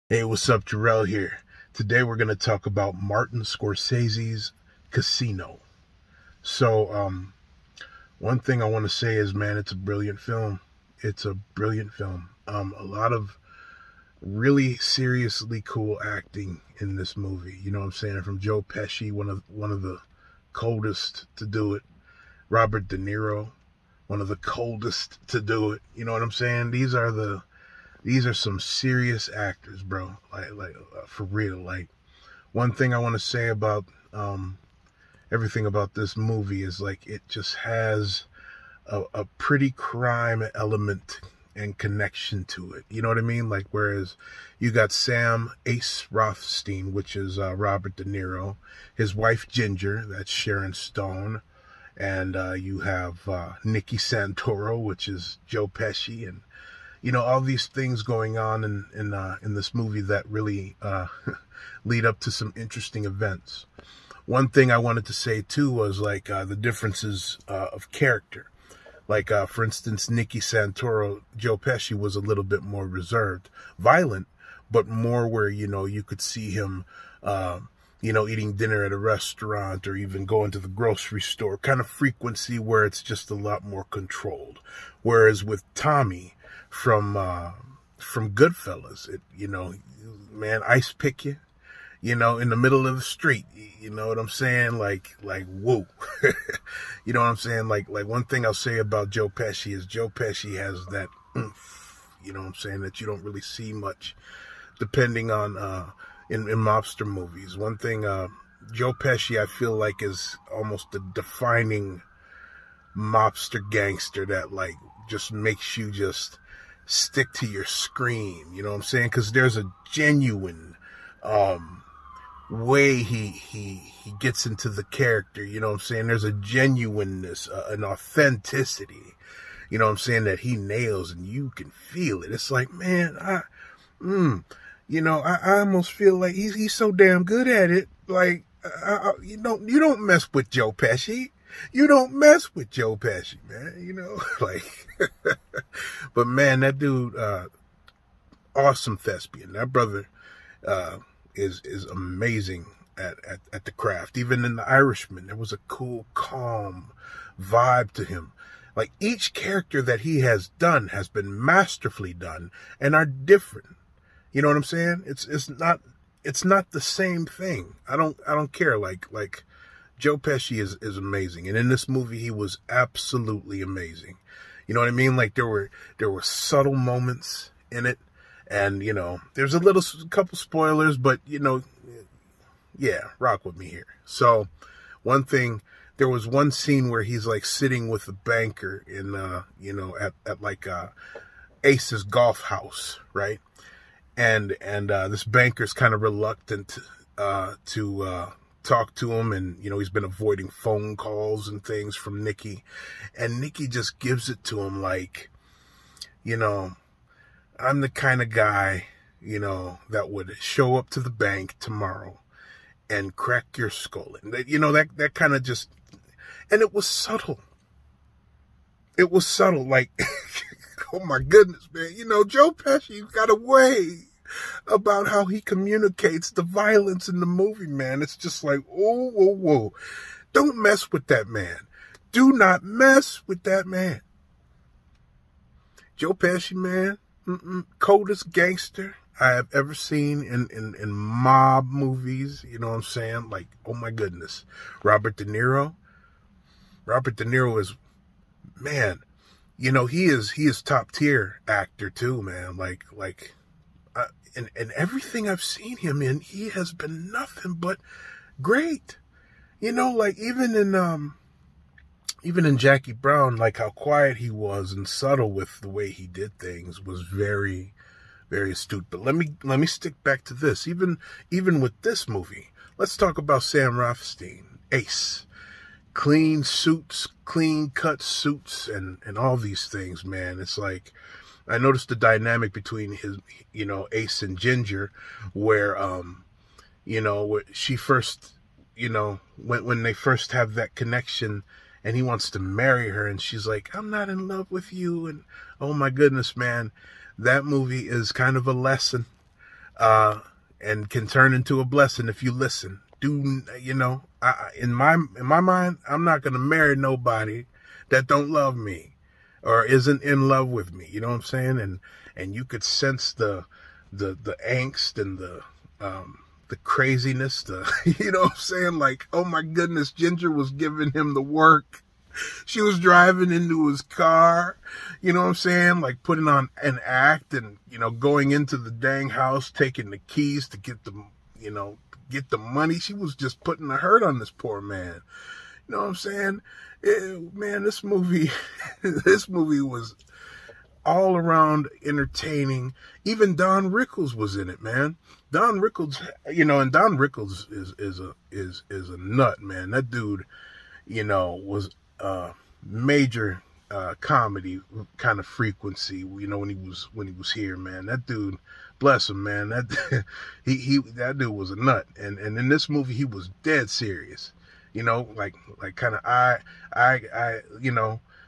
Hey, what's up? Jarrell here. Today we're going to talk about Martin Scorsese's Casino. So, one thing I want to say is, man, it's a brilliant film. It's a brilliant film. A lot of really seriously cool acting in this movie. You know what I'm saying? From Joe Pesci, one of the coldest to do it. Robert De Niro, one of the coldest to do it. You know what I'm saying? These are some serious actors, bro. For real. Like, one thing I want to say about everything about this movie is like it just has a pretty crime element and connection to it. You know what I mean? Like, whereas you got Sam Ace Rothstein, which is Robert De Niro, his wife Ginger, that's Sharon Stone, and you have Nikki Santoro, which is Joe Pesci, and all these things going on in this movie that really lead up to some interesting events. One thing I wanted to say too was like the differences of character. Like for instance, Nikki Santoro, Joe Pesci was a little bit more reserved, violent, but more where you could see him. Eating dinner at a restaurant or even going to the grocery store, kind of frequency where it's just a lot more controlled. Whereas with Tommy from Goodfellas, man, ice pick you, in the middle of the street. You know what I'm saying? Like, whoa. You know what I'm saying? Like one thing I'll say about Joe Pesci is Joe Pesci has that oomph, you know what I'm saying, that you don't really see much depending on, in mobster movies. One thing, Joe Pesci, I feel like is almost a defining mobster gangster that like just makes you just stick to your screen, you know what I'm saying? Because there's a genuine way he gets into the character, you know what I'm saying? There's a genuineness, an authenticity, you know what I'm saying, that he nails, and you can feel it. It's like, man, I almost feel like he's so damn good at it. Like, you don't mess with Joe Pesci. You don't mess with Joe Pesci, man. Like, but man, that dude, awesome thespian. That brother, is amazing at the craft. Even in The Irishman, there was a cool, calm vibe to him. Like, each character that he has done has been masterfully done and are different. You know what I'm saying? It's not the same thing. I don't care. Like Joe Pesci is amazing, and in this movie he was absolutely amazing. You know what I mean? Like there were subtle moments in it, and there's a couple spoilers, but yeah, rock with me here. So one thing, there was one scene where he's like sitting with the banker in at like Ace's golf house, right? And this banker's kind of reluctant to talk to him, and he's been avoiding phone calls and things from Nikki, and Nikki just gives it to him like, I'm the kind of guy that would show up to the bank tomorrow and crack your skull, and that kind of just, and it was subtle. It was subtle, like oh my goodness, man. Joe Pesci's got a way about how he communicates the violence in the movie, man. It's just like, oh, whoa, whoa. Don't mess with that man. Do not mess with that man. Joe Pesci, man, coldest gangster I have ever seen in mob movies. You know what I'm saying? Like, oh my goodness. Robert De Niro. Robert De Niro is, man, he is top tier actor too, man. And everything I've seen him in, he has been nothing but great. Like even in Jackie Brown, like how quiet he was and subtle with the way he did things was very, very astute. But let me stick back to this. Even with this movie, let's talk about Sam Rothstein, Ace. Clean suits, clean cut suits, and all these things, man. It's like, I noticed the dynamic between his, Ace and Ginger, where, where she first, when they first have that connection, and he wants to marry her, and she's like, I'm not in love with you, and oh my goodness, man, that movie is kind of a lesson and can turn into a blessing if you listen. In my mind, I'm not gonna marry nobody that don't love me or isn't in love with me. You know what I'm saying? And you could sense the angst and the craziness, you know what I'm saying? Like, oh my goodness, Ginger was giving him the work. She was driving into his car, you know what I'm saying? Like putting on an act and, going into the dang house, taking the keys to get get the money. She was just putting the hurt on this poor man. You know what I'm saying? Man, this movie was all around entertaining. Even Don Rickles was in it, man. Don Rickles, and Don Rickles is a nut, man. That dude, was major comedy kind of frequency, when he was here, man. That dude, bless him, man. That that dude was a nut. And in this movie he was dead serious. Like kind of I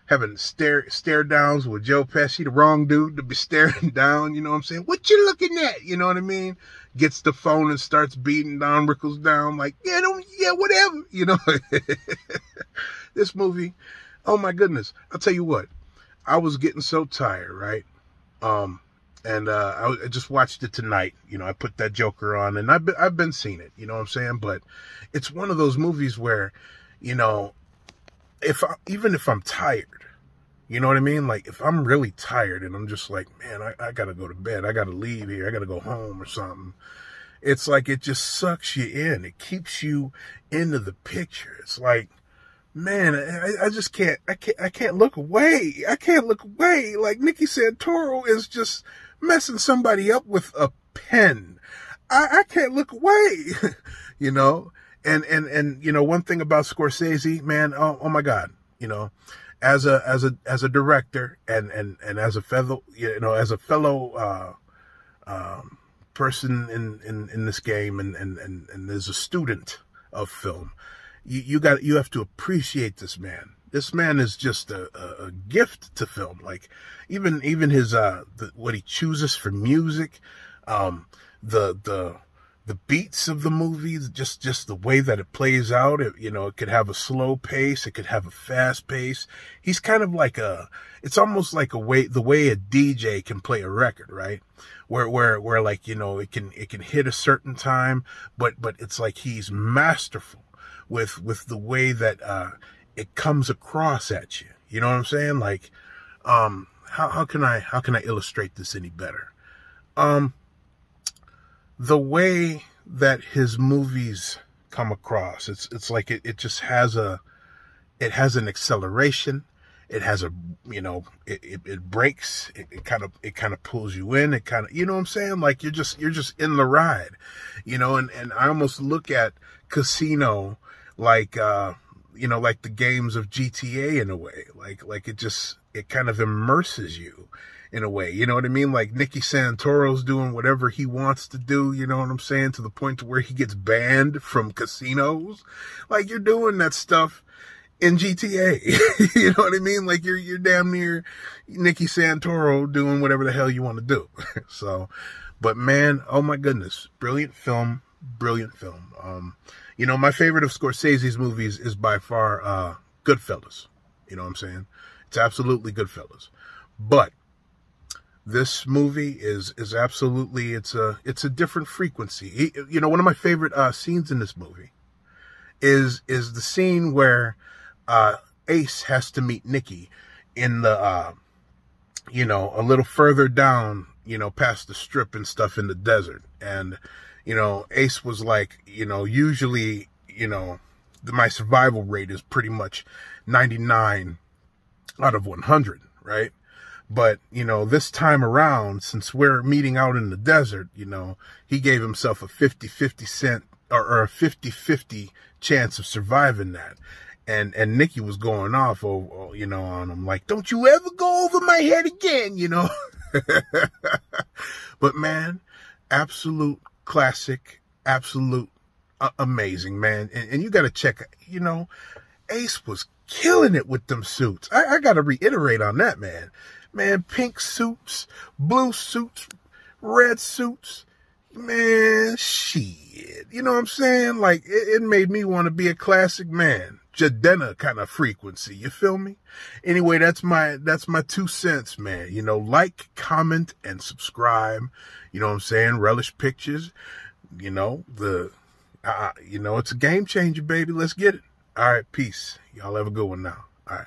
having stare downs with Joe Pesci, the wrong dude to be staring down, you know what I'm saying? What you looking at? You know what I mean? Gets the phone and starts beating Don Rickles down like, whatever, This movie, oh my goodness. I'll tell you what, I was getting so tired, right? And I just watched it tonight. I put that Joker on, and I've been seeing it, you know what I'm saying? But it's one of those movies where, even if I'm tired, you know what I mean? Like, if I'm really tired and I'm just like, man, I got to go to bed. I got to leave here. I got to go home or something. It's like it just sucks you in. It keeps you into the picture. It's like, man, I just can't. I can't look away. I can't look away. Like, Nicky Santoro is just messing somebody up with a pen. I can't look away, And one thing about Scorsese, man, oh my God, as a director and as a fellow person in this game and as a student of film, you have to appreciate this man. This man is just a gift to film. Like even his what he chooses for music, the beats of the movie, just the way that it plays out. It could have a slow pace, it could have a fast pace. He's kind of like it's almost like the way a DJ can play a record, right? Where like, it can hit a certain time, but it's like he's masterful with the way that it comes across at you. You know what I'm saying? Like, how can I illustrate this any better? The way that his movies come across, it's like it just has an acceleration. It has it breaks. It kind of pulls you in. It kind of, you know what I'm saying? Like you're just in the ride, and I almost look at Casino like the games of GTA in a way. Like it kind of immerses you in a way, you know what I mean? Like Nicky Santoro's doing whatever he wants to do, you know what I'm saying? To the point to where he gets banned from casinos. Like you're doing that stuff in GTA, you know what I mean? Like you're damn near Nicky Santoro doing whatever the hell you want to do. So, but man, oh my goodness, brilliant film. My favorite of Scorsese's movies is by far Goodfellas. You know what I'm saying? It's absolutely Goodfellas. But this movie is absolutely, it's a different frequency. One of my favorite scenes in this movie is the scene where Ace has to meet Nicky in the a little further down, past the strip and stuff in the desert. And Ace was like, usually, my survival rate is pretty much 99 out of 100, right? But, this time around, since we're meeting out in the desert, he gave himself a 50-50 or a 50-50 chance of surviving that. And Nicky was going off, on him like, don't you ever go over my head again, But man, absolute classic, absolute amazing, man. And you got to check, Ace was killing it with them suits. I got to reiterate on that, man. Man, pink suits, blue suits, red suits. man, shit. You know what I'm saying? Like, it made me want to be a classic man. Jidenna kind of frequency, you feel me? Anyway, that's my 2 cents, man. You know, like, comment, and subscribe. You know what I'm saying? Relish pictures. You know, it's a game changer, baby. Let's get it. All right, peace. Y'all have a good one now. All right.